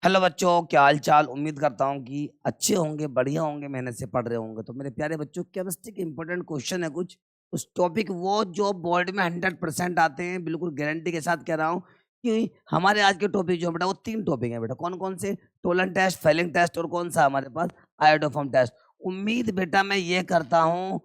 Hello बच्चों, क्या हाल चाल। उम्मीद करता हूँ कि अच्छे होंगे, बढ़िया होंगे, मेहनत से पढ़ रहे होंगे। तो मेरे प्यारे बच्चों, केमिस्ट्री के इंपॉर्टेंट क्वेश्चन है कुछ उस टॉपिक, वो जो बोर्ड में 100% आते हैं, बिल्कुल गारंटी के साथ कह रहा हूँ कि हमारे आज के टॉपिक जो है बेटा, वो 3 टॉपिक है बेटा। कौन कौन से? टोलन टेस्ट, फेलिंग टेस्ट और कौन सा हमारे पास आयोडोफॉर्म टेस्ट। उम्मीद बेटा मैं ये करता हूँ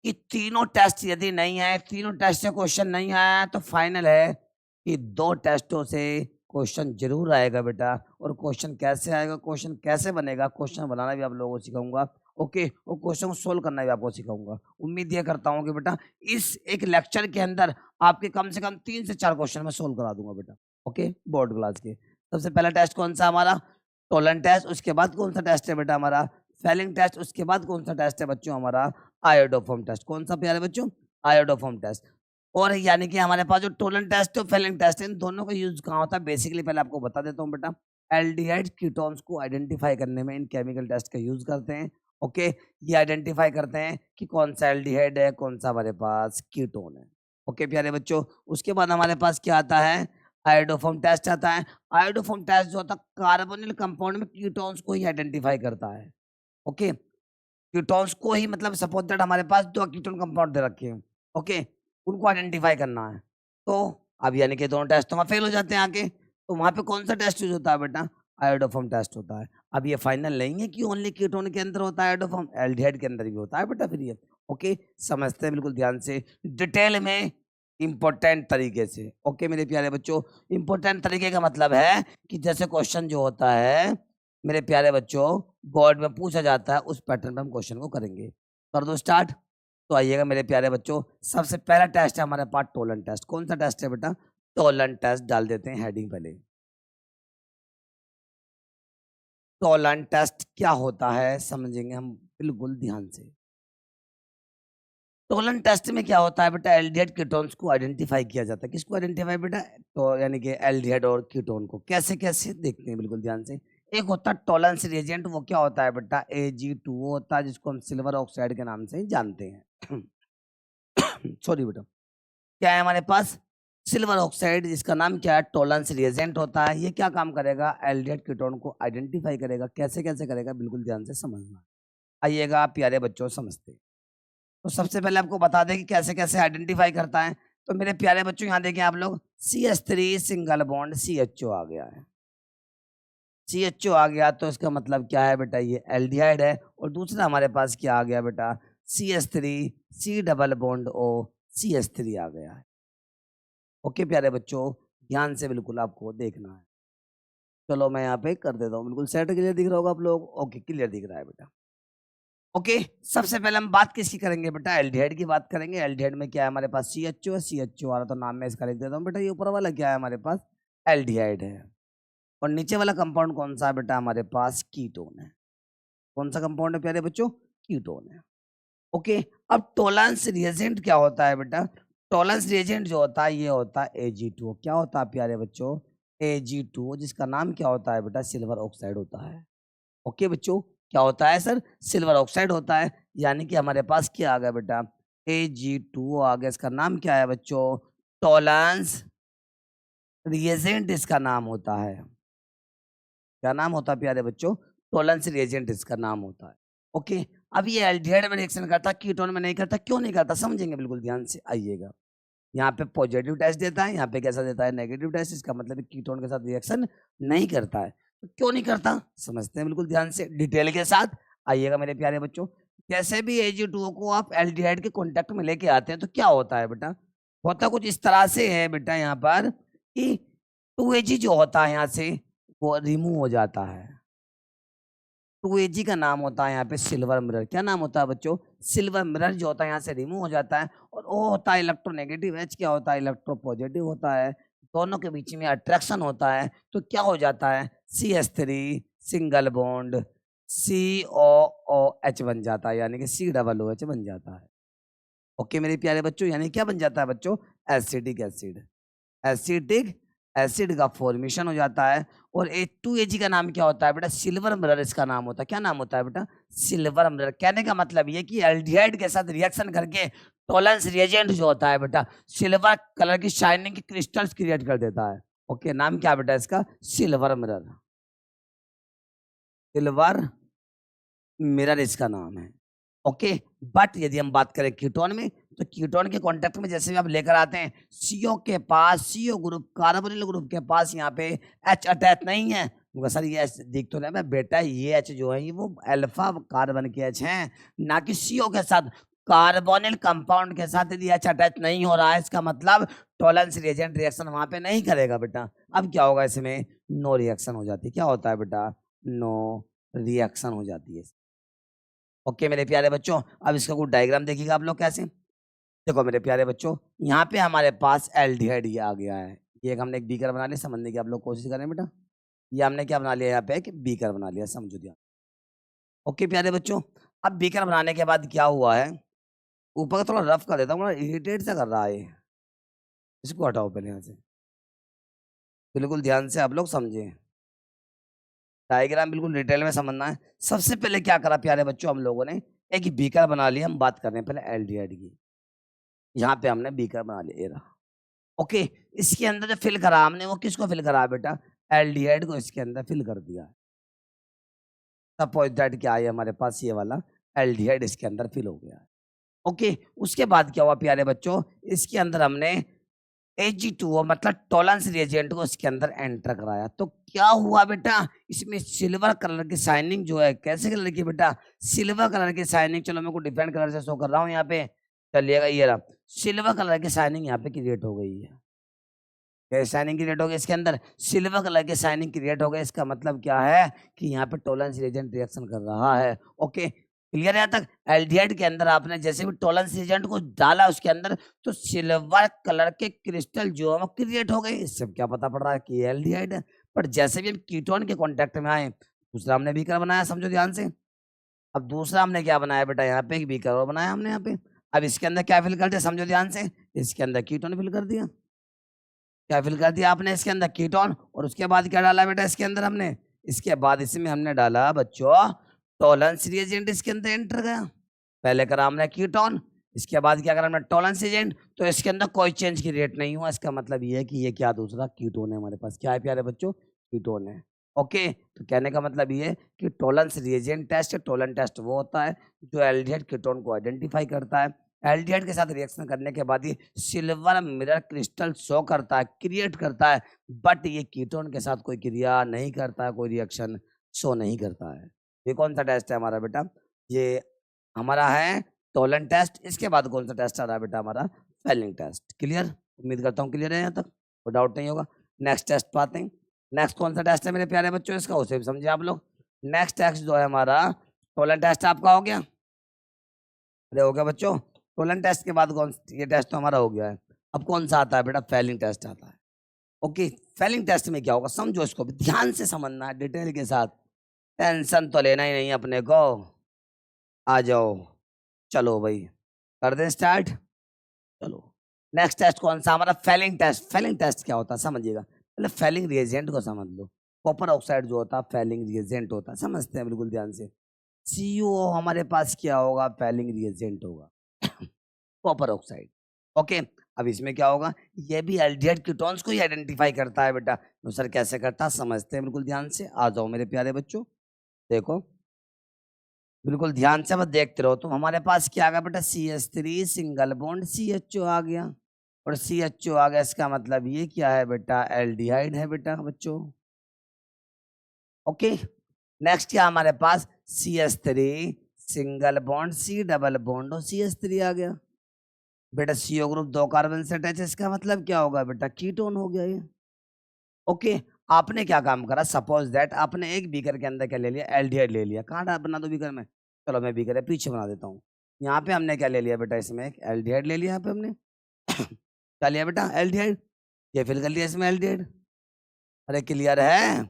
कि तीनों टेस्ट यदि नहीं आए, तीनों टेस्ट से क्वेश्चन नहीं आया, तो फाइनल है कि 2 टेस्टों से क्वेश्चन जरूर आएगा बेटा। और क्वेश्चन कैसे आएगा, क्वेश्चन कैसे बनेगा, क्वेश्चन बनाना भी आप लोगों को सिखाऊंगा। ओके, और क्वेश्चन को सोल्व करना भी आपको सिखाऊंगा। उम्मीद ये करता हूँ कि बेटा इस एक लेक्चर के अंदर आपके कम से कम 3 से 4 क्वेश्चन मैं सोल्व करा दूंगा बेटा। ओके, बोर्ड क्लास के सबसे पहला टेस्ट कौन सा हमारा? Tollens test. उसके बाद कौन सा टेस्ट है बेटा हमारा? Fehling test. उसके बाद कौन सा टेस्ट है बच्चों हमारा? Iodoform test. कौन सा प्यारे बच्चों? Iodoform test. और यानी कि हमारे पास जो टोलन टेस्ट और फेलिंग टेस्ट है, इन दोनों का यूज कहाँ होता है? बेसिकली पहले आपको बता देता हूँ बेटा। एल्डिहाइड कीटोन्स को आइडेंटिफाई करने में इन केमिकल टेस्ट का यूज करते हैं। ओके, ये आइडेंटिफाई करते हैं कि कौन सा एल्डिहाइड है, कौन सा हमारे पास कीटोन है। ओके प्यारे बच्चों, उसके बाद हमारे पास क्या आता है? आयोडोफॉर्म टेस्ट आता है। आयोडोफॉर्म टेस्ट जो होता है, कार्बोनिल कंपाउंड में कीटोन्स को ही आइडेंटिफाई करता है। ओके, कीटोन्स को ही, मतलब सपोज दैट हमारे पास 2 कीटोन कंपाउंड दे रखे हैं। ओके, उनको आइडेंटिफाई करना है। तो अब यानी कि दोनों टेस्ट तो फेल हो जाते हैं आके। तो वहां पे कौन सा टेस्ट यूज होता है बेटा? आयोडोफॉर्म टेस्ट होता है। अब ये फाइनल नहीं है कि ओनली कीटोन के अंदर होता है आयोडोफॉर्म, एल्डिहाइड के अंदर भी होता है बेटा फिर ये। ओके, समझते हैं बिल्कुल ध्यान से, डिटेल में, इंपॉर्टेंट तरीके से। ओके मेरे प्यारे बच्चों, इंपॉर्टेंट तरीके का मतलब है कि जैसे क्वेश्चन जो होता है मेरे प्यारे बच्चों, बोर्ड में पूछा जाता है, उस पैटर्न पे हम क्वेश्चन को करेंगे। कर दो स्टार्ट। तो आइएगा मेरे प्यारे बच्चों, सबसे पहला टेस्ट है हमारे पास टोलन टेस्ट। कौन सा टेस्ट है बेटा? Tollens test. डाल देते हैं हेडिंग पहले। टोलन टेस्ट क्या होता है समझेंगे हम बिल्कुल ध्यान से। टोलन टेस्ट में क्या होता है बेटा? एल्डिहाइड कीटोन्स को आइडेंटिफाई किया जाता है। किसको आइडेंटिफाई बेटा? तो यानी कि एल्डिहाइड और कीटोन को। कैसे कैसे देखते हैं बिल्कुल ध्यान से। एक होता है टोलेंस रिएजेंट, वो क्या होता है बेटा? Ag2O होता है, जिसको हम सिल्वर ऑक्साइड के नाम से जानते हैं। सॉरी बेटा, क्या है हमारे पास? सिल्वर ऑक्साइड, जिसका नाम क्या है? टोलेंस रिएजेंट होता है। ये क्या काम करेगा? एल्डिहाइड कीटोन को आइडेंटिफाई करेगा। कैसे कैसे करेगा बिल्कुल ध्यान से समझना। आइएगा प्यारे बच्चों, समझते हैं। तो सबसे पहले आपको बता दें कि कैसे कैसे आइडेंटिफाई करता है। तो मेरे प्यारे बच्चों यहाँ देखें आप लोग, CH3 सिंगल बॉन्ड CHO आ गया है। CHO आ गया तो इसका मतलब क्या है बेटा? ये एल्डिहाइड है। और दूसरा हमारे पास क्या आ गया बेटा? CH3 C double bond O CH3 आ गया है। ओके प्यारे बच्चों, ध्यान से बिल्कुल आपको देखना है। चलो मैं यहाँ पे कर देता हूँ, बिल्कुल सेट क्लियर दिख रहा होगा आप लोग। ओके, क्लियर दिख रहा है बेटा। ओके, सबसे पहले हम बात किसकी करेंगे बेटा? एल्डिहाइड की बात करेंगे। एल्डिहाइड में क्या है हमारे पास? CHO है। CHO आ रहा तो नाम में इसका लिख देता हूँ बेटा। ये ऊपर वाला क्या है हमारे पास? एल्डिहाइड है। और नीचे वाला कंपाउंड कौन सा है बेटा? हमारे पास कीटोन है। कौन सा कंपाउंड है प्यारे बच्चों? कीटोन है। ओके, अब टोलेंस रिएजेंट क्या होता है बेटा? टोलेंस रिएजेंट जो होता है ये होता है Ag2O। क्या होता है प्यारे बच्चों? Ag2O, जिसका नाम क्या होता है बेटा? सिल्वर ऑक्साइड होता है। ओके बच्चों, क्या होता है सर? सिल्वर ऑक्साइड होता है। यानी कि हमारे पास क्या आ गया बेटा? Ag2O आ गया। इसका नाम क्या है बच्चों? टोलेंस रिएजेंट इसका नाम होता है। क्या नाम होता है प्यारे बच्चों? टोलेंस रिएजेंट इसका नाम होता है। ओके, अब ये एल्डिहाइड में रिएक्शन करता, कीटोन में नहीं करता। क्यों नहीं करता समझेंगे बिल्कुल ध्यान से। आइएगा, यहाँ पे पॉजिटिव टेस्ट देता है, यहाँ पे कैसा देता है? Negative test. इसका मतलब कीटोन के साथ रिएक्शन नहीं करता है। तो क्यों नहीं करता समझते हैं बिल्कुल ध्यान से, डिटेल के साथ। आइएगा मेरे प्यारे बच्चों, जैसे भी Ag2O को आप एल्डिहाइड के कॉन्टेक्ट में लेके आते हैं तो क्या होता है बेटा? होता कुछ इस तरह से है बेटा यहाँ पर कि 2Ag जो होता है यहाँ से वो रिमूव हो जाता है। 2Ag का नाम होता है यहाँ पे सिल्वर मिरर। क्या नाम होता है बच्चों? सिल्वर मिरर जो होता है यहाँ से रिमूव हो जाता है। और वो होता है इलेक्ट्रोनेगेटिव। H क्या होता है? इलेक्ट्रो पॉजिटिव होता है। दोनों के बीच में अट्रैक्शन होता है तो क्या हो जाता है? CH3 सिंगल बॉन्ड COOH बन जाता है, यानी कि COOH बन जाता है। ओके मेरे प्यारे बच्चों, यानी क्या बन जाता है बच्चों? Acidic acid. एसिडिक एसिड का फॉर्मेशन हो जाता है। और H2Ag का नाम क्या होता है बेटा? सिल्वर मिरर इसका नाम होता है। क्या नाम होता है बेटा? Silver mirror. कहने का मतलब ये कि एल्डिहाइड के साथ रिएक्शन करके टोलेंस रिएजेंट जो होता है बेटा, सिल्वर कलर की शाइनिंग की क्रिस्टल्स क्रिएट कर देता है। ओके, नाम क्या बेटा इसका? Silver mirror. सिल्वर मिरर इसका नाम है। ओके, बट यदि हम बात करें कीटोन में, तो कीटोन के कांटेक्ट में जैसे भी आप लेकर आते हैं, सीओ के पास, सीओ ग्रुप कार्बोनिल ग्रुप के पास यहाँ पे एच अटैच नहीं है। सर ये एच दिख तो रहा है बेटा, ये एच जो है ये वो अल्फा कार्बन के एच हैं, ना कि सीओ के साथ। कार्बोनिल कंपाउंड के साथ यदि एच अटैच नहीं हो रहा है, इसका मतलब टॉलरेंस रिएजेंट रिएक्शन वहां पे नहीं करेगा बेटा। अब क्या होगा, इसमें नो रिएक्शन हो जाती है। क्या होता है बेटा, नो रिएक्शन हो जाती है। ओके मेरे प्यारे बच्चों, अब इसका कुछ डायग्राम देखिएगा आप लोग कैसे। देखो मेरे प्यारे बच्चों, यहाँ पे हमारे पास एल्डिहाइड ये आ गया है। ये एक हमने एक बीकर बना लिया, समझने की आप लोग कोशिश करें बेटा। ये हमने क्या बना लिया, यहाँ पे एक बीकर बना लिया, समझो दिया। ओके प्यारे बच्चों, अब बीकर बनाने के बाद क्या हुआ है, ऊपर का थोड़ा रफ कर देता हूँ, इरिटेट सा कर रहा है। इसको हटाओ पहले यहाँ से, बिल्कुल ध्यान से आप लोग समझे, डायग्राम बिल्कुल डिटेल में समझना है। सबसे पहले क्या करा प्यारे बच्चों, हम लोगों ने एक बीकर बना लिया। हम बात कर रहे हैं पहले एल्डिहाइड की। यहाँ पे हमने बीकर बना लिया, ये रहा। ओके, इसके अंदर जो फिल करा हमने, वो किसको फिल करा बेटा, एल्डिहाइड को इसके अंदर फिल कर दिया। सपोज दैट क्या है, हमारे पास ये वाला एल्डिहाइड इसके अंदर फिल हो गया। ओके, उसके बाद क्या हुआ प्यारे बच्चों, इसके अंदर हमने Ag2O मतलब टॉलरेंस रिएजेंट को इसके अंदर एंटर कराया। तो क्या हुआ बेटा, इसमें सिल्वर कलर की शाइनिंग जो है, कैसे कलर की बेटा, सिल्वर कलर की शाइनिंग। चलो मैं को डिफरेंट कलर से शो कर रहा हूँ यहाँ पे, चलिएगा ये रहा, सिल्वर कलर की शाइनिंग यहाँ पे क्रिएट हो गई है। शाइनिंग क्रिएट हो गई इसके अंदर, सिल्वर कलर की शाइनिंग क्रिएट हो गई। इसका मतलब क्या है कि यहाँ पे टॉलरेंस रिएजेंट रिएक्शन कर रहा है। ओके क्लियर है यहाँ तक। एल्डिहाइड के अंदर आपने जैसे भी टॉलरेंस रिएजेंट को डाला उसके अंदर, तो सिल्वर कलर के क्रिस्टल जो है वो क्रिएट हो गए। इससे क्या पता पड़ रहा है कि एल्डिहाइड है। पर जैसे भी हम कीटोन के कॉन्टेक्ट में आए, दूसरा हमने बीकर बनाया, समझो ध्यान से। अब दूसरा हमने क्या बनाया बेटा, यहाँ पे एक बीकर और बनाया हमने यहाँ पे। अब इसके अंदर क्या फिल कर दिया, समझो ध्यान से, इसके अंदर कीटोन फिल कर दिया। क्या फिल कर दिया आपने इसके अंदर, कीटोन। और उसके बाद क्या डाला बेटा इसके अंदर हमने, इसके बाद इसमें हमने डाला बच्चों टॉलरेंस रिएजेंट, इसके अंदर एंटर गया। पहले करा हमने कीटोन, इसके बाद क्या करा हमने टॉलरेंस रिएजेंट। तो इसके अंदर कोई चेंज क्रिएट नहीं हुआ। इसका मतलब ये है कि ये क्या, दूसरा कीटोन है हमारे पास। क्या है प्यारे बच्चों, कीटोन है। ओके, तो कहने का मतलब ये है कि Tollens reagent test, Tollens test वो होता है जो एल्डिहाइड कीटोन को आइडेंटिफाई करता है। एल्डिहाइड के साथ रिएक्शन करने के बाद ये सिल्वर मिरर क्रिस्टल शो करता है, क्रिएट करता है, बट ये कीटोन के साथ कोई क्रिया नहीं करता है, कोई रिएक्शन शो नहीं करता है। ये कौन सा टेस्ट है हमारा बेटा, ये हमारा है टोलन टेस्ट। इसके बाद कौन सा टेस्ट आ रहा है बेटा, हमारा फेलिंग टेस्ट। क्लियर, उम्मीद करता हूँ क्लियर है यहाँ तक, कोई डाउट नहीं होगा। नेक्स्ट टेस्ट पाते हैं। नेक्स्ट कौन सा टेस्ट है मेरे प्यारे बच्चों, इसका उसे भी समझे आप लोग। नेक्स्ट टेस्ट जो है हमारा टोलन टेस्ट आपका हो गया, अरे हो गया बच्चों। टोलन टेस्ट के बाद कौन, ये टेस्ट तो हमारा हो गया है। अब कौन सा आता है बेटा, फेलिंग टेस्ट आता है। ओके, फेलिंग टेस्ट में क्या होगा, समझो इसको भी ध्यान से समझना है, डिटेल के साथ। टेंशन तो लेना ही नहीं अपने को, आ जाओ, चलो भाई कर दें स्टार्ट। चलो नेक्स्ट टेस्ट कौन सा हमारा, फेलिंग टेस्ट। फेलिंग टेस्ट क्या होता है समझिएगा, मतलब फेलिंग रिएजेंट को समझ लो। कॉपर ऑक्साइड जो होता है फेलिंग रिएजेंट होता है, समझते हैं बिल्कुल ध्यान से। CuO हमारे पास क्या होगा, फेलिंग रिएजेंट होगा कॉपर ऑक्साइड। ओके, अब इसमें क्या होगा, ये भी एल्डिहाइड कीटोन्स को ही आइडेंटिफाई करता है बेटा। तो सर कैसे करता है, समझते हैं बिल्कुल ध्यान से। आ जाओ मेरे प्यारे बच्चों, देखो बिल्कुल ध्यान से, बस देखते रहो। तो हमारे पास क्या आ गया बेटा, CH3 सिंगल बॉन्ड CHO आ गया। और CHO आ गया, इसका मतलब ये क्या है बेटा, एल्डिहाइड है बेटा बच्चों। ओके, नेक्स्ट क्या हमारे पास, CH3 single bond C double bond और CH3 आ गया बेटा। CO ग्रुप 2 कार्बन से अटैच है, इसका मतलब क्या होगा बेटा, कीटोन हो गया ये। ओके, आपने क्या काम करा, सपोज दैट आपने एक बीकर के अंदर क्या ले लिया, एल्डिहाइड ले लिया। कहाँ बना दो बीकर में, चलो मैं बीकर है पीछे बना देता हूँ। यहाँ पे हमने क्या ले लिया बेटा, इसमें एक एल्डिहाइड ले लिया। यहाँ पे हमने क्या लिया बेटा, एल्डिहाइड। ये फिल कर लिया इसमें एल्डिहाइड। अरे क्लियर है,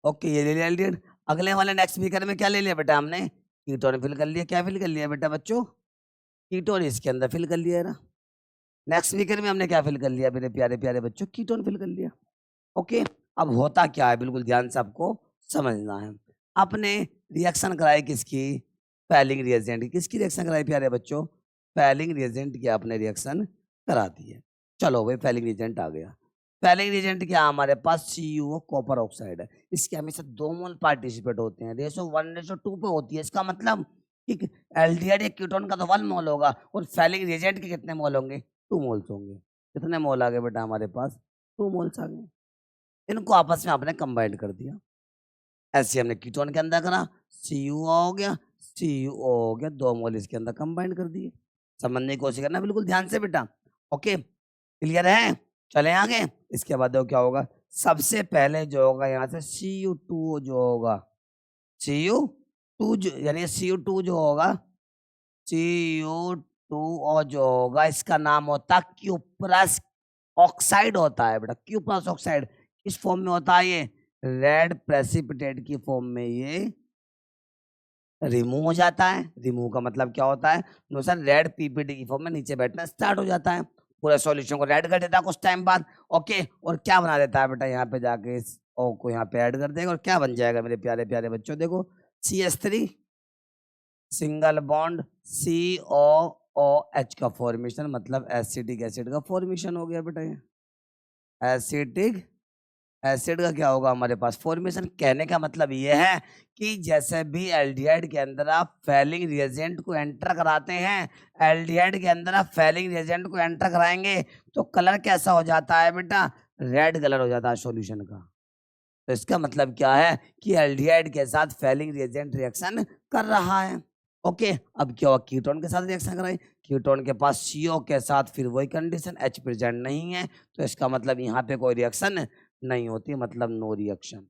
ओके ये ले लिया एल्डिहाइड। अगले वाले नेक्स्ट बीकर में क्या ले लिया बेटा हमने, कीटोन फिल कर लिया। क्या फिल कर लिया बेटा बच्चों, कीटोन इसके अंदर फिल कर लिया ना। नेक्स्ट बीकर में हमने क्या फिल कर लिया मेरे प्यारे प्यारे बच्चों, कीटोन फिल कर लिया। ओके, अब होता क्या है, बिल्कुल ध्यान से आपको समझना है। आपने रिएक्शन कराई किसकी, फेलिंग रिएजेंट की। किसकी रिएक्शन कराई प्यारे बच्चों, फेलिंग रिएजेंट की आपने रिएक्शन करा दी है। चलो भाई फेलिंग रिएजेंट आ गया। फैलिंग रिएजेंट क्या हमारे पास CuO कॉपर ऑक्साइड है, इसके हमेशा 2 मोल पार्टिसिपेट होते हैं, रेशो 1:2 पे होती है। इसका मतलब कि एल्डिहाइड या कीटोन का तो 1 मोल होगा और फैलिंग रिएजेंट के कितने मोल होंगे? 2 मोल्स होंगे। कितने मोल आ गए बेटा हमारे पास? 2 मोल्स आ गए। इनको आपस में आपने कंबाइन कर दिया। ऐसे हमने कीटोन के अंदर करा, CuO हो गया, CuO हो गया, 2 मोल इसके अंदर कंबाइन कर दिए। समझने की कोशिश करना बिल्कुल ध्यान से बेटा। ओके, क्लियर है? चलें आगे। इसके बाद देखो क्या होगा, सबसे पहले जो होगा यहाँ से Cu2 जो होगा, Cu2 जो यानी Cu2 जो होगा, Cu2 जो होगा इसका नाम होता है क्यूप्रस ऑक्साइड होता है बेटा। क्यूप्रस ऑक्साइड किस फॉर्म में होता है? ये रेड प्रेसिपिटेट की फॉर्म में ये रिमूव हो जाता है। रिमूव का मतलब क्या होता है? सर रेड पीपीटी की फॉर्म में नीचे बैठना स्टार्ट हो जाता है, पूरा सॉल्यूशन को रेड कर देता है कुछ टाइम बाद। ओके, और क्या बना देता है बेटा? यहाँ पे जाके इस O को यहाँ पे ऐड कर देगा और क्या बन जाएगा मेरे प्यारे प्यारे बच्चों? देखो CH3 सिंगल बॉन्ड COOH का फॉर्मेशन, मतलब एसिटिक एसिड का फॉर्मेशन हो गया बेटा। ये एसिटिक एसिड का क्या होगा हमारे पास? फॉर्मेशन। कहने का मतलब ये है कि जैसे भी एल्डिहाइड के अंदर आप फैलिंग रिएजेंट को एंटर कराते हैं, एल्डिहाइड के अंदर आप फैलिंग रिएजेंट को एंटर कराएंगे तो कलर कैसा हो जाता है बेटा? रेड कलर हो जाता है सॉल्यूशन का। तो इसका मतलब क्या है कि एल्डिहाइड के साथ फैलिंग रिएजेंट रिएक्शन कर रहा है। ओके, अब क्या हुआ? कीटोन के साथ रिएक्शन कराई, कीटोन के पास CO के साथ फिर वही कंडीशन, H प्रेजेंट नहीं है, तो इसका मतलब यहाँ पे कोई रिएक्शन नहीं होती, मतलब नो रिएक्शन।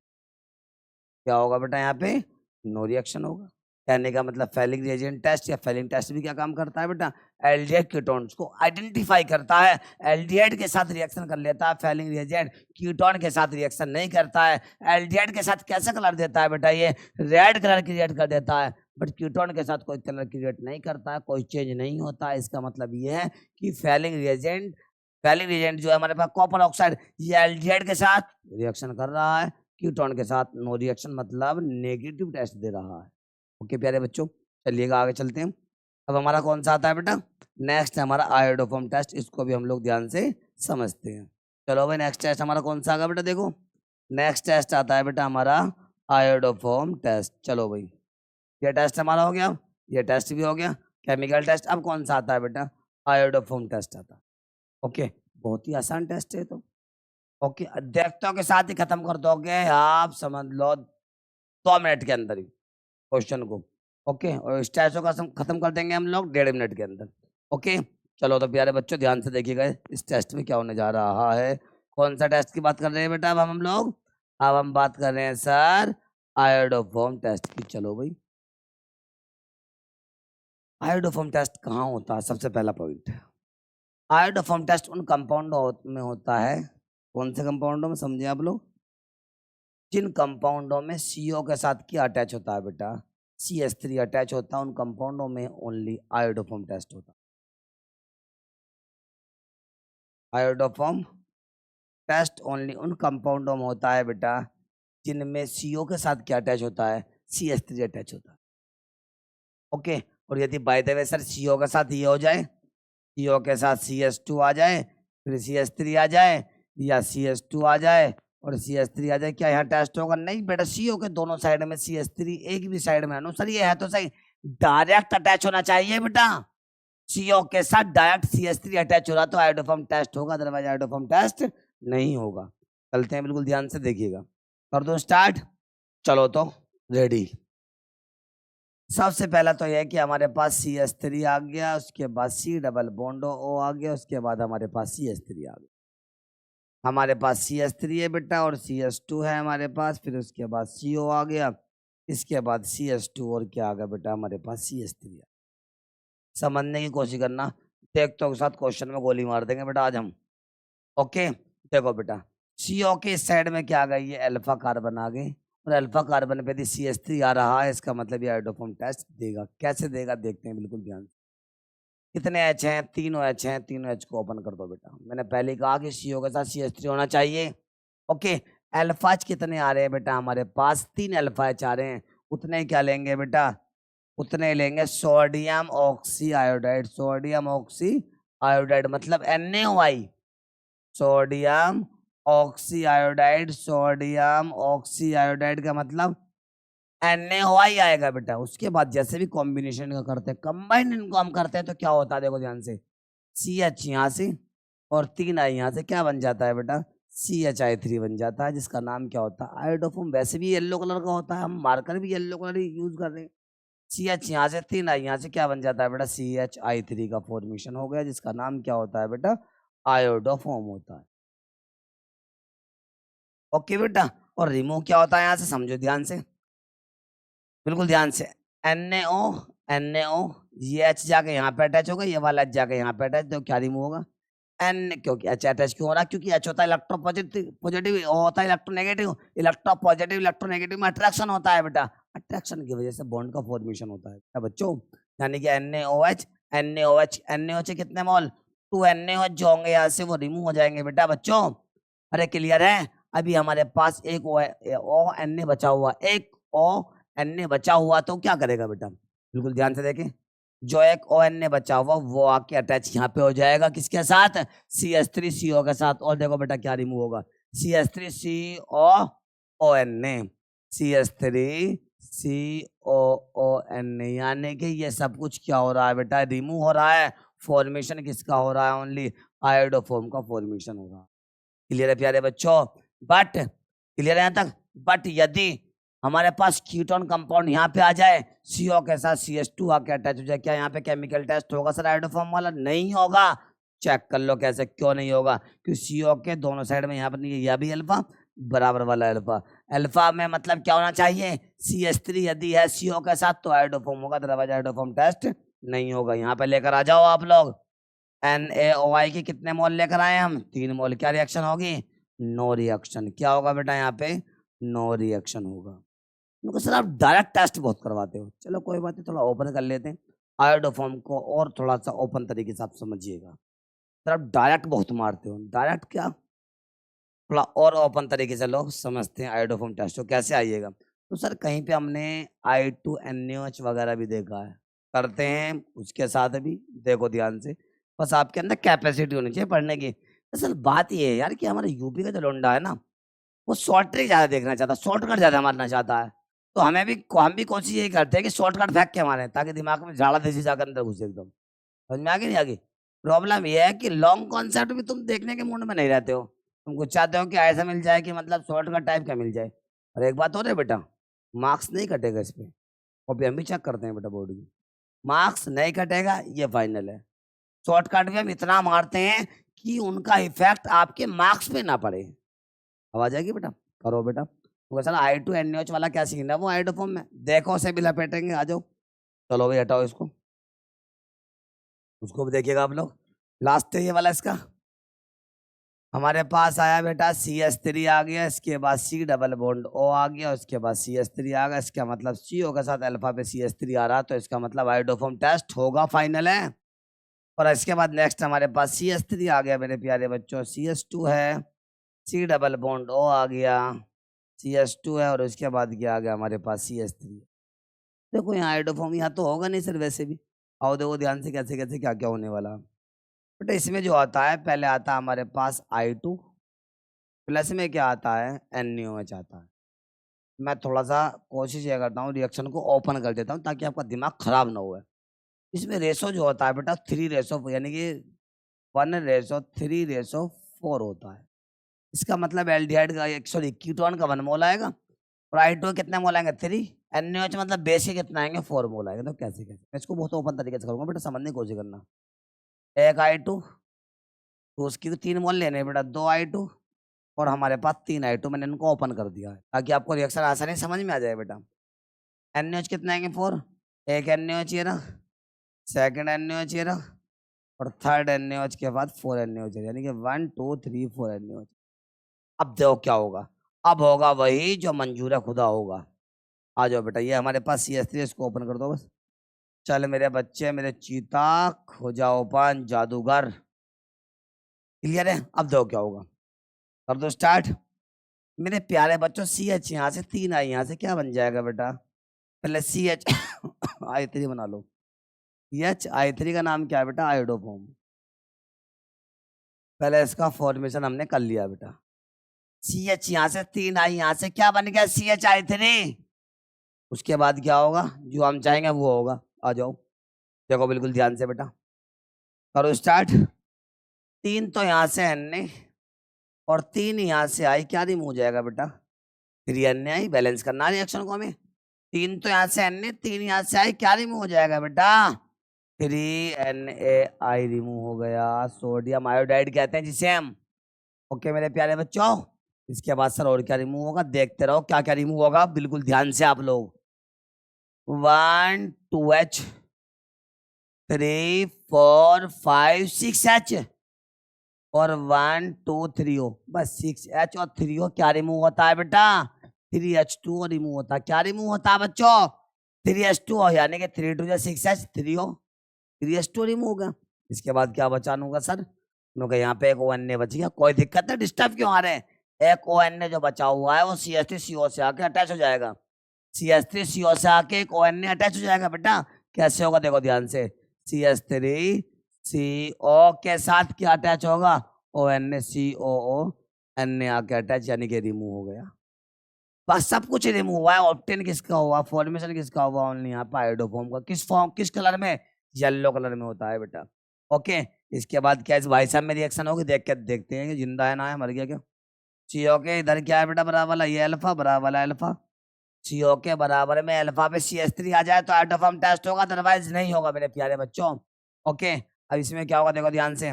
क्या होगा बेटा? यहाँ पे नो रिएक्शन होगा। कहने का मतलब फैलिंग रिएजेंट टेस्ट या फैलिंग टेस्ट भी क्या काम करता है बेटा? एल्डिहाइड कीटोन्स को आइडेंटिफाई करता है। एल्डिहाइड के साथ रिएक्शन कर लेता है फैलिंग रिएजेंट, कीटोन के साथ रिएक्शन नहीं करता है। एल्डिहाइड के साथ कैसा कलर देता है बेटा? ये रेड कलर क्रिएट कर देता है, बट कीटोन के साथ कोई कलर क्रिएट नहीं करता है, कोई चेंज नहीं होता है। इसका मतलब ये है कि फैलिंग रिएजेंट जो है हमारे पास कॉपर ऑक्साइड, ये एल्डिहाइड के साथ रिएक्शन कर रहा है, कीटोन के साथ नो रिएक्शन, मतलब नेगेटिव टेस्ट दे रहा है। ओके प्यारे बच्चों, चलिएगा आगे चलते हैं। अब हमारा कौन सा आता है बेटा? नेक्स्ट है हमारा आयोडोफॉर्म टेस्ट। इसको भी हम लोग ध्यान से समझते हैं। चलो भाई, नेक्स्ट टेस्ट हमारा कौन सा आगा बेटा? देखो नेक्स्ट टेस्ट आता है बेटा हमारा आयोडोफॉर्म टेस्ट। चलो भाई, ये टेस्ट हमारा हो गया, ये टेस्ट भी हो गया, केमिकल टेस्ट। अब कौन सा आता है बेटा? आयोडोफॉर्म टेस्ट आता है। ओके, बहुत ही आसान टेस्ट है तो। ओके, देखते के साथ ही खत्म कर दोगे आप, समझ लो 2 मिनट के अंदर ही क्वेश्चन को। ओके, और इस टेस्ट को खत्म कर देंगे हम लोग 1.5 मिनट के अंदर। ओके, चलो तो प्यारे बच्चों ध्यान से देखिएगा इस टेस्ट में क्या होने जा रहा है। कौन सा टेस्ट की बात कर रहे हैं बेटा अब हम लोग? अब हम बात कर रहे हैं सर आयोडोफॉर्म टेस्ट की। चलो भाई, आयोडोफॉर्म टेस्ट कहाँ होता है? सबसे पहला पॉइंट, आयोडोफॉर्म टेस्ट उन कंपाउंडों में होता है। कौन से कंपाउंडों में? समझे आप लोग? जिन कंपाउंडों में CO के साथ क्या अटैच होता है बेटा? CH3 अटैच होता है, उन कंपाउंडों में ओनली आयोडोफॉर्म टेस्ट होता है। आयोडोफॉर्म टेस्ट ओनली उन कंपाउंडों में होता है बेटा जिनमें CO के साथ क्या अटैच होता है? CH3 अटैच होता है। ओके, और यदि by the way sir CO के साथ ये हो जाए, CO के साथ CH2 आ जाए, फिर CH3 आ जाए, या CH2 आ जाए और CH3 आ जाए, क्या यहाँ टेस्ट होगा? नहीं बेटा, CO के दोनों साइड में CH3 एक भी साइड में है। सर ये है तो सही, डायरेक्ट अटैच होना चाहिए बेटा। CO के साथ डायरेक्ट CH3 अटैच हो रहा तो आयोडोफॉर्म टेस्ट होगा, अदरवाइज आयोडोफॉर्म टेस्ट नहीं होगा। चलते हैं, बिल्कुल ध्यान से देखिएगा। कर दो स्टार्ट। चलो तो रेडी। सबसे पहला तो यह है कि हमारे पास CH3 आ गया, उसके बाद C डबल बॉन्ड O आ गया, उसके बाद हमारे पास CH3 आ गया। हमारे पास CH3 है बेटा और CH2 है हमारे पास, फिर उसके बाद CO आ गया, इसके बाद CH2 और क्या आ गया बेटा? हमारे पास CH3 आ। समझने की कोशिश करना, देखते के साथ क्वेश्चन में गोली मार देंगे बेटा आज हम। ओके, देखो बेटा, CO के इस साइड में क्या आ गई? ये अल्फा कार्बन आ गई, और अल्फा कार्बन पे यदि CH3 आ रहा है, इसका मतलब ये आयोडोफॉर्म टेस्ट देगा। कैसे देगा देखते हैं, बिल्कुल ध्यान से। कितने H हैं? तीनों H हैं, तीनों H को ओपन कर दो बेटा। मैंने पहले कहा कि CO के साथ CH3 होना चाहिए। ओके, अल्फा H कितने आ रहे हैं बेटा? हमारे पास 3 अल्फा H आ रहे हैं। उतने क्या लेंगे बेटा? उतने लेंगे sodium oxy iodide. Sodium oxy iodide मतलब NaOI, sodium oxy iodide, sodium oxy iodide का मतलब NaOI आएगा बेटा। उसके बाद जैसे भी कॉम्बिनेशन का करते हैं, कंबाइन इनको हम करते हैं तो क्या होता है, देखो ध्यान से, CH यहाँ से और 3 I यहाँ से क्या बन जाता है बेटा, CHI3 बन जाता है, जिसका नाम क्या होता है, आयोडोफॉर्म। वैसे भी येलो कलर का होता है, हम मार्कर भी येलो कलर ही यूज कर रहे हैं। CH यहाँ से 3 I यहाँ से क्या बन जाता है बेटा, CHI3 का फॉर्मेशन हो गया, जिसका नाम क्या होता है बेटा, आयोडोफॉर्म होता है। ओके बेटा, और रिमूव क्या होता है यहाँ से, समझो ध्यान से, बिल्कुल ध्यान से। NaO ये H जाके यहाँ पे अटैच होगा, ये वाला H जाके यहाँ पे अटैच, तो क्या रिमूव होगा, N, क्योंकि H अटैच क्यों हो रहा है, क्योंकि H होता है इलेक्ट्रोपॉजिटिव पॉजिटिव, O होता है इलेक्ट्रोनेगेटिव, इलेक्ट्रोपॉजिटिव इलेक्ट्रोनेगेटिव में अट्रैक्शन होता है बेटा, अट्रैक्शन की वजह से बॉन्ड का फॉर्मेशन होता है क्या बच्चों, यानी कि NaOH कितने मोल, 2 NaOH जो होंगे यहाँ से वो रिमूव हो जाएंगे बेटा बच्चों। अरे क्लियर है, अभी हमारे पास एक ONA बचा हुआ, एक ONA बचा हुआ, तो क्या करेगा बेटा, बिल्कुल ध्यान से देखें, जो एक ONA बचा हुआ वो आके अटैच यहाँ पे हो जाएगा, किसके साथ, CH3CO के साथ, और देखो बेटा क्या रिमूव होगा, CH3COONA, CH3COONA, यानी कि ये सब कुछ क्या हो रहा है बेटा, रिमूव हो रहा है, फॉर्मेशन किसका हो रहा है, ओनली आयोडोफॉर्म का फॉर्मेशन हो रहा है। क्लियर है प्यारे बच्चों, बट क्लियर है यहाँ तक, बट यदि हमारे पास कीटोन कंपाउंड यहाँ पे आ जाए, CO के साथ CH2 आके अटैच हो जाए, क्या यहाँ पे केमिकल टेस्ट होगा सर आयोडोफॉर्म वाला, नहीं होगा, चेक कर लो कैसे, क्यों नहीं होगा, क्योंकि CO के दोनों साइड में यहाँ पर नहीं है, यह भी अल्फा बराबर वाला अल्फा, अल्फा में मतलब क्या होना चाहिए, CH3 यदि है CO के साथ तो आयोडोफॉर्म होगा, अदरवाइज आयोडोफॉर्म टेस्ट नहीं होगा। यहाँ पे लेकर आ जाओ आप लोग, NaOI के कितने मोल लेकर आए हम, 3 मोल, क्या रिएक्शन होगी, नो रिएक्शन, क्या होगा बेटा यहाँ पे, नो रिएक्शन होगा। उनको सर आप डायरेक्ट टेस्ट बहुत करवाते हो, चलो कोई बात नहीं, थोड़ा ओपन कर लेते हैं आयोडोफॉर्म को, और थोड़ा सा ओपन तरीके से आप समझिएगा, सर आप डायरेक्ट बहुत मारते हो, डायरेक्ट क्या, थोड़ा और ओपन तरीके से लोग समझते हैं आयोडोफॉर्म टेस्ट को, कैसे आइएगा, तो सर कहीं पे हमने I2NaOH वगैरह भी देखा है, करते हैं, उसके साथ भी देखो ध्यान से, बस आपके अंदर कैपेसिटी होनी चाहिए पढ़ने की। असल बात ये है यार कि हमारे यूपी का जो लोंडा है ना, वो शॉर्ट ट्रिक ज्यादा देखना चाहता है, शॉर्टकट ज्यादा मारना चाहता है, तो हम भी कोशिश यही करते हैं कि शॉर्टकट फेंक के मारे, ताकि दिमाग में झाड़ा देसी जाकर अंदर घुसे एकदम, समझ में आगे नहीं आगे। प्रॉब्लम ये है कि लॉन्ग कॉन्सेप्ट भी तुम देखने के मूड में नहीं रहते हो, तुमको चाहते हो कि ऐसा मिल जाए कि मतलब शॉर्टकट टाइप का मिल जाए, और एक बात हो रही बेटा, मार्क्स नहीं कटेगा इस पे, और भी हम भी चेक करते हैं बेटा बोर्ड की, मार्क्स नहीं कटेगा, ये फाइनल है। शॉर्टकट भी हम इतना मारते हैं कि उनका इफेक्ट आपके मार्क्स पे ना पड़े। अब आ जाएगी बेटा, करो बेटा, तो सर I2NaOH वाला क्या सीन है, वो आयोडोफॉर्म में देखो से भी लपेटेंगे, आ जाओ, चलो भाई हटाओ इसको, उसको भी देखिएगा आप लोग, लास्ट है ये वाला इसका, हमारे पास आया बेटा CH3 आ गया, इसके बाद C डबल बॉन्ड O आ गया, उसके बाद CH3 आ गया, इसका मतलब CO के साथ अल्फा पे CH3 आ रहा, तो इसका मतलब आयोडोफॉर्म टेस्ट होगा, फाइनल है। और इसके बाद नेक्स्ट हमारे पास CH3 आ गया मेरे प्यारे बच्चों, CH2 है, C डबल बॉन्ड O आ गया, CH2 है, और उसके बाद क्या आ गया हमारे पास CH3। देखो यहाँ आयोडोफॉर्म यहाँ तो होगा नहीं सर, वैसे भी आओ देखो ध्यान से कैसे कैसे क्या क्या होने वाला, बट इसमें जो आता है पहले आता है हमारे पास I2, प्लस में क्या आता है NaOH आता है। मैं थोड़ा सा कोशिश ये करता हूँ रिएक्शन को ओपन कर देता हूँ ताकि आपका दिमाग खराब ना हुए। इसमें रेशो जो होता है बेटा 3:4, यानी कि 1:3:4 होता है। इसका मतलब एल्डिहाइड का सॉरी कीटोन का 1 मोल आएगा, और I2 कितने मोल आएंगे 3, NaOH मतलब बेस के कितना आएंगे 4 मोल आएंगे। तो कैसे कैसे मैं इसको बहुत ओपन तरीके से करूंगा बेटा, समझने की कोशिश करना। एक I2, तो उसकी 3 मोल लेने बेटा, 2 I2, और हमारे पास 3 I2, मैंने इनको ओपन कर दिया है ताकि आपको रिएक्शन आसानी से समझ में आ जाए बेटा। NaOH कितना आएंगे 4, एक NaOH ये रहा, सेकंड NaOH ये रहा, और थर्ड NaOH के बाद 4 NaOH, यानी कि 1 2 3 4 NaOH। अब देखो क्या होगा, अब होगा वही जो मंजूर है खुदा होगा। आ जाओ बेटा, ये हमारे पास CH3, इसको ओपन कर दो बस। चल मेरे बच्चे, मेरे चीता, हो जाओ ओपन जादूगर। क्लियर है, अब देखो क्या होगा, कर दो स्टार्ट। मेरे प्यारे बच्चों CH यहाँ से 3 I यहाँ से क्या बन जाएगा बेटा, पहले CHI3 बना लो। CHI3 का नाम क्या है बेटा, आयोडोफॉर्म। पहले इसका फॉर्मेशन हमने कर लिया बेटा, सी एच यहाँ से 3 आई, यहाँ से क्या बन गया सी एच आई 3। उसके बाद क्या होगा, जो हम चाहेंगे वो होगा। आ जाओ, देखो बिल्कुल ध्यान से बेटा, करो स्टार्ट। 3 तो यहाँ से एन और 3 यहाँ से आई, क्या रिमूव हो जाएगा बेटा, 3 एन आई। बैलेंस करना रिएक्शन को हमें। 3 तो यहाँ से एन, 3 यहाँ से आई, क्या रिमूव हो जाएगा बेटा, 3 NaI रिमूव हो गया। सोडियम आयोडाइड कहते हैं जिसे हम। ओके मेरे प्यारे बच्चों, इसके बाद सर और क्या रिमूव होगा, देखते रहो क्या क्या रिमूव होगा, बिल्कुल ध्यान से आप लोग। 1 2H 3 4 5 6H और 1 2 3O, बस 6H और 3O क्या रिमूव होता है बेटा, 3H2O रिमूव होता है। क्या रिमूव होता है बच्चों, 3H2O, यानी कि 3 2 6H 3O, 3H2 रिमूव हो गया। इसके बाद क्या बचाना होगा सर, क्योंकि यहाँ पे एक ONA बच गया, कोई दिक्कत नहीं, डिस्टर्ब क्यों आ रहे हैं। एक ONA जो बचा हुआ है वो CH3CO से आके अटैच हो जाएगा, CH3CO से आके एक ONA अटैच हो जाएगा बेटा। कैसे होगा देखो ध्यान से, CH3CO के साथ क्या अटैच होगा, ONaCOO, Na आके अटैच, यानी कि रिमूव हो गया। बस सब कुछ रिमूव हुआ है। ऑप्टेन किसका हुआ, फॉर्मेशन किसका हुआ, ओनली यहाँ पे आयोडोफॉर्म का। किस फॉर्म, किस कलर में, येलो कलर में होता है बेटा। ओके, इसके बाद क्या इस भाई साहब में रिएक्शन होगी, देख के देखते हैं कि जिंदा है ना है, मर गया क्या। CO के इधर क्या है बेटा, बराबर वाला ये अल्फा, बराबर वाला अल्फा। CO के बराबर में अल्फा पे CH3 आ जाए तो आयोडोफॉर्म टेस्ट होगा, अदरवाइज नहीं होगा मेरे प्यारे बच्चों। ओके, अब इसमें क्या होगा देखो ध्यान से,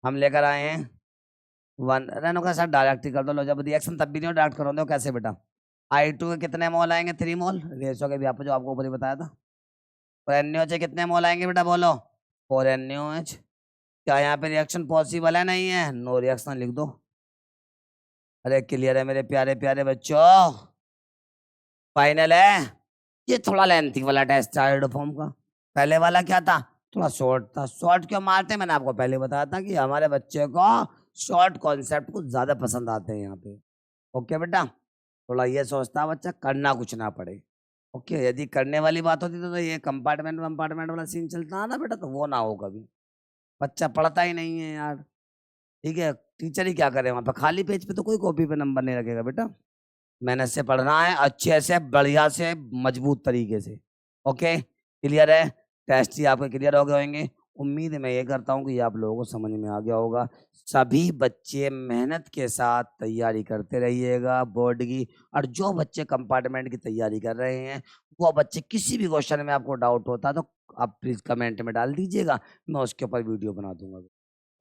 हम लेकर आए हैं 1 रेनो का सर डायरेक्ट कर दो, लो जब रिएक्शन तब भी नहीं हो डायरेक्ट करो दो, कैसे बेटा। I2 के कितने मोल आएंगे, 3 मोल, रेशो के भी आपको जो आपको ऊपर ही बताया था। और NaOH के कितने मोल आएंगे बेटा बोलो, 4 NaOH। क्या यहाँ पे रिएक्शन पॉसिबल है, नहीं है, नो रिएक्शन लिख दो। अरे क्लियर है मेरे प्यारे प्यारे बच्चों, फाइनल है। ये थोड़ा लेंथी वाला टेस्ट था आयोडोफॉर्म का, पहले वाला क्या था, थोड़ा शॉर्ट था। शॉर्ट क्यों मारते हैं, मैंने आपको पहले बताया था कि हमारे बच्चे को शॉर्ट कॉन्सेप्ट कुछ ज्यादा पसंद आते हैं यहाँ पे। ओके बेटा, थोड़ा ये सोचता है बच्चा करना कुछ ना पड़े। ओके, यदि करने वाली बात होती तो ये कंपार्टमेंट कंपार्टमेंट वाला सीन चलता है ना बेटा, तो वो ना हो कभी। बच्चा पढ़ता ही नहीं है यार, ठीक है, टीचर ही क्या करे वहाँ पे, खाली पेज पे तो कोई कॉपी पे नंबर नहीं रखेगा बेटा। मेहनत से पढ़ना है, अच्छे से बढ़िया से मजबूत तरीके से। ओके क्लियर है, टेस्ट ही आपके क्लियर हो गए होंगे। उम्मीद मैं ये करता हूँ कि ये आप लोगों को समझ में आ गया होगा। सभी बच्चे मेहनत के साथ तैयारी करते रहिएगा बोर्ड की, और जो बच्चे कंपार्टमेंट की तैयारी कर रहे हैं वो बच्चे किसी भी क्वेश्चन में आपको डाउट होता है तो आप प्लीज कमेंट में डाल दीजिएगा, मैं उसके ऊपर वीडियो बना दूंगा।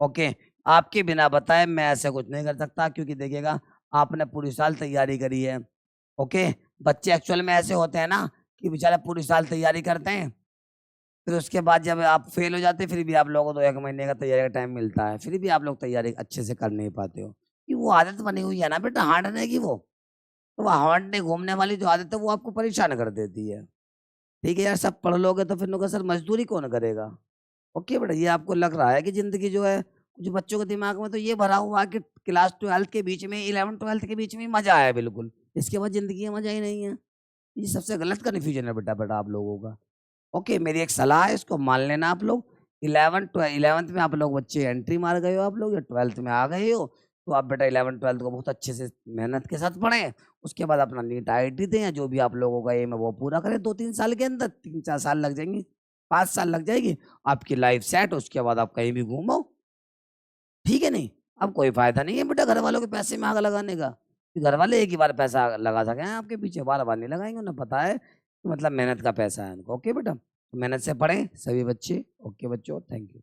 ओके, आपके बिना बताए मैं ऐसे कुछ नहीं कर सकता, क्योंकि देखिएगा आपने पूरी साल तैयारी करी है। ओके, बच्चे एक्चुअल में ऐसे होते हैं ना कि बेचारे पूरी साल तैयारी करते हैं, फिर उसके बाद जब आप फेल हो जाते हैं फिर भी आप लोगों को 2 1 महीने का तैयारी का टाइम मिलता है, फिर भी आप लोग तैयारी अच्छे से कर नहीं पाते हो, कि वो आदत बनी हुई है ना बेटा हारने की। वो तो वो हारने घूमने वाली जो आदत है वो आपको परेशान कर देती है। ठीक है यार, सब पढ़ लोगे तो फिर लोग सर मजदूरी कौन करेगा। ओके बेटा, ये आपको लग रहा है कि जिंदगी जो है, कुछ बच्चों के दिमाग में तो ये भरा हुआ है कि क्लास 12 के बीच में, 11 12 के बीच में मजा आया बिल्कुल, इसके बाद जिंदगी में मजा ही नहीं है। ये सबसे गलत कन्फ्यूजन है बेटा बेटा आप लोगों का। ओके, मेरी एक सलाह है, इसको मान लेना आप लोग। 11th में आप लोग बच्चे एंट्री मार गए हो आप लोग, या 12th में आ गए हो, तो आप बेटा 11 12 को बहुत अच्छे से मेहनत के साथ पढ़ें। उसके बाद अपना नीट IIT दें, या जो भी आप लोगों का एम है वो पूरा करें 2 3 साल के अंदर, 3 4 साल लग जाएंगे, 5 साल लग जाएगी, आपकी लाइफ सेट। उसके बाद आप कहीं भी घूमो, ठीक है नहीं। अब कोई फायदा नहीं है बेटा घर वालों के पैसे में आग लगाने का, घर वाले एक ही बार पैसा लगा सके हैं आपके पीछे, बार बार नहीं लगाएंगे, उन्हें पता है कि मतलब मेहनत का पैसा है उनको। ओके बेटा, मेहनत से पढ़ें सभी बच्चे। ओके बच्चों, थैंक यू।